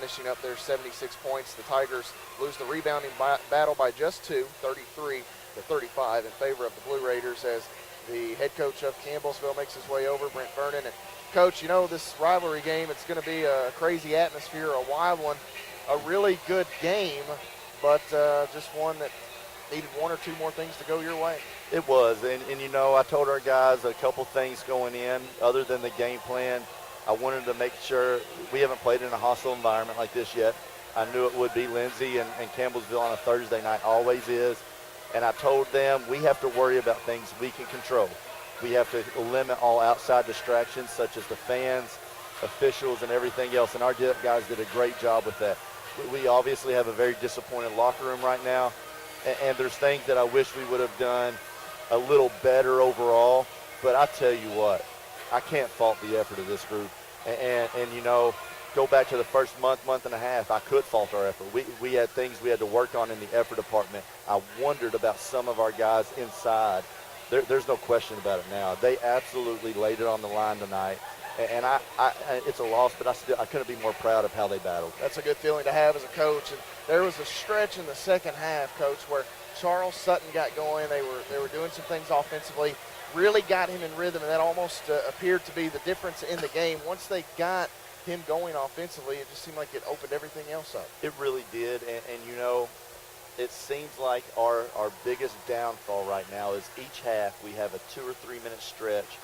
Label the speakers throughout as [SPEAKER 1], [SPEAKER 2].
[SPEAKER 1] finishing up their 76 points. The Tigers lose the rebounding battle by just 2, 33-35 in favor of the Blue Raiders, as the head coach of Campbellsville makes his way over, Brent Vernon. And Coach, you know, this rivalry game, it's going to be a crazy atmosphere, a wild one, a really good game, but just one that needed one or two more things to go your way.
[SPEAKER 2] It was, and you know, I told our guys a couple things going in, other than the game plan. I wanted to make sure we haven't played in a hostile environment like this yet. I knew it would be. Lindsey and Campbellsville on a Thursday night always is. And I told them we have to worry about things we can control. We have to limit all outside distractions, such as the fans, officials, and everything else. And our guys did a great job with that. We obviously have a very disappointed locker room right now. And there's things that I wish we would have done a little better overall. But I tell you what, I can't fault the effort of this group. And you know, go back to the first month and a half, I could fault our effort. We had things we had to work on in the effort department. I wondered about some of our guys inside. There's no question about it now. They absolutely laid it on the line tonight. And it's a loss, but I couldn't be more proud of how they battled.
[SPEAKER 1] That's a good feeling to have as a coach. And there was a stretch in the second half, Coach, where Charles Sutton got going. They were doing some things offensively, really got him in rhythm, and that almost appeared to be the difference in the game. Once they got him going offensively, it just seemed like it opened everything else up.
[SPEAKER 2] It really did, and you know, it seems like our biggest downfall right now is each half we have a 2 or 3 minute stretch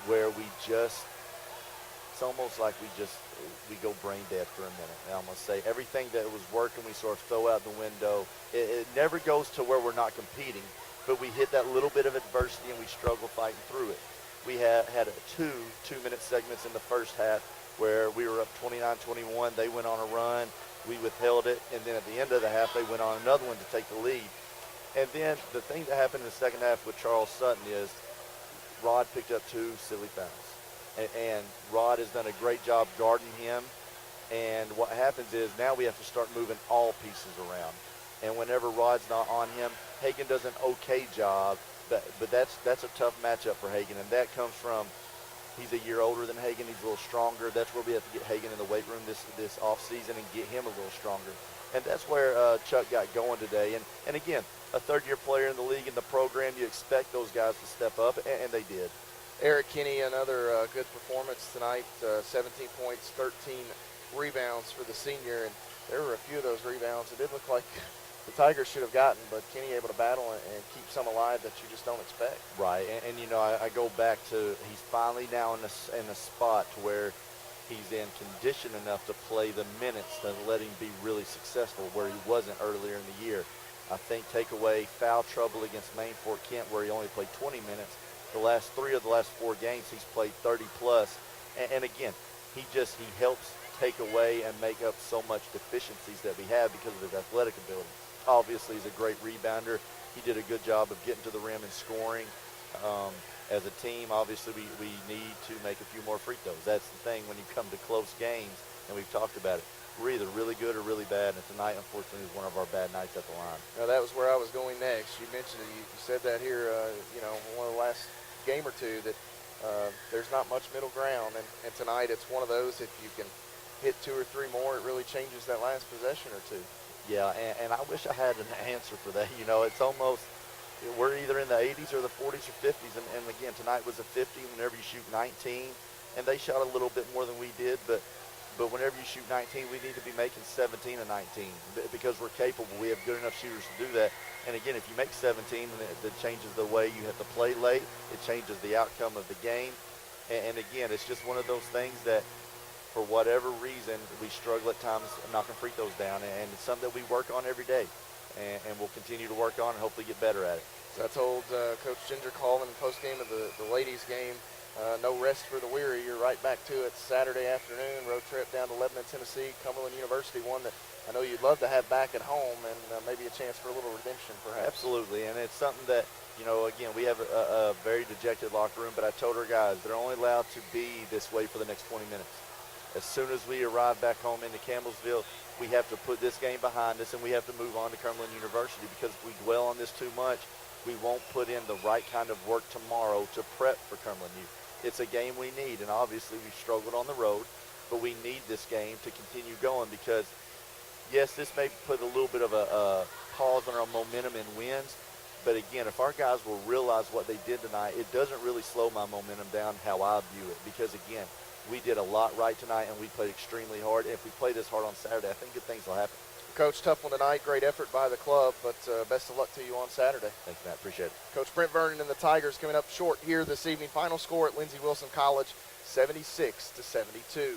[SPEAKER 2] where it's almost like we go brain dead for a minute. I almost say everything that was working we sort of throw out the window. It never goes to where we're not competing, but we hit that little bit of adversity and we struggle fighting through it. We had two 2-minute segments in the first half where we were up 29-21. They went on a run. We withheld it, and then at the end of the half, they went on another one to take the lead. And then the thing that happened in the second half with Charles Sutton is Rod picked up 2 silly fouls. And Rod has done a great job guarding him. And what happens is now we have to start moving all pieces around. And whenever Rod's not on him, Hagan does an okay job, but that's a tough matchup for Hagan. And that comes from he's a year older than Hagan. He's a little stronger. That's where we have to get Hagan in the weight room this offseason and get him a little stronger. And that's where Chuck got going today. And again, a third-year player in the league, in the program, you expect those guys to step up, and they did.
[SPEAKER 1] Eric Kinney, another good performance tonight, 17 points, 13 rebounds for the senior. And there were a few of those rebounds. It did look like the Tigers should have gotten, but Kinney able to battle and keep some alive that you just don't expect.
[SPEAKER 2] Right, and you know, I go back to he's finally now in a spot to where he's in condition enough to play the minutes that let him be really successful, where he wasn't earlier in the year. I think take away foul trouble against Main Fort Kent, where he only played 20 minutes. The last 3 of the last 4 games, he's played 30-plus. And again, he helps take away and make up so much deficiencies that we have because of his athletic ability. Obviously, he's a great rebounder. He did a good job of getting to the rim and scoring. As a team, obviously, we need to make a few more free throws. That's the thing when you come to close games, and we've talked about it. We're either really good or really bad, and tonight, unfortunately, is one of our bad nights at the line.
[SPEAKER 1] Now, that was where I was going next. You mentioned it. You said that here, one of the last game or two, that there's not much middle ground, and tonight it's one of those, if you can hit 2 or 3 more, it really changes that last possession or two.
[SPEAKER 2] Yeah, and I wish I had an answer for that. You know, it's almost, we're either in the 80s or the 40s or 50s, and again, tonight was a 50 whenever you shoot 19, and they shot a little bit more than we did, but whenever you shoot 19, we need to be making 17 and 19 because we're capable. We have good enough shooters to do that. And again, if you make 17, then it changes the way you have to play late. It changes the outcome of the game. And again, it's just one of those things that, for whatever reason, we struggle at times knocking free throws down. And it's something that we work on every day. And we'll continue to work on and hopefully get better at it.
[SPEAKER 1] So I told Coach Ginger Colvin in the postgame of the ladies' game, no rest for the weary. You're right back to it Saturday afternoon, road trip down to Lebanon, Tennessee. Cumberland University, one that I know you'd love to have back at home, and maybe a chance for a little redemption perhaps.
[SPEAKER 2] Absolutely, and it's something that, you know, again, we have a very dejected locker room, but I told our guys they're only allowed to be this way for the next 20 minutes. As soon as we arrive back home into Campbellsville, we have to put this game behind us, and we have to move on to Cumberland University, because if we dwell on this too much, we won't put in the right kind of work tomorrow to prep for Cumberland U. It's a game we need, and obviously we've struggled on the road. but we need this game to continue going because, yes, this may put a little bit of a pause on our momentum in wins, but again, if our guys will realize what they did tonight, it doesn't really slow my momentum down how I view it because, again, we did a lot right tonight and we played extremely hard. And if we play this hard on Saturday, I think good things will happen.
[SPEAKER 1] Coach, tough one tonight. Great effort by the club, but best of luck to you on Saturday.
[SPEAKER 2] Thanks, Matt. Appreciate it.
[SPEAKER 1] Coach Brent Vernon and the Tigers coming up short here this evening. Final score at Lindsey Wilson College, 76-72.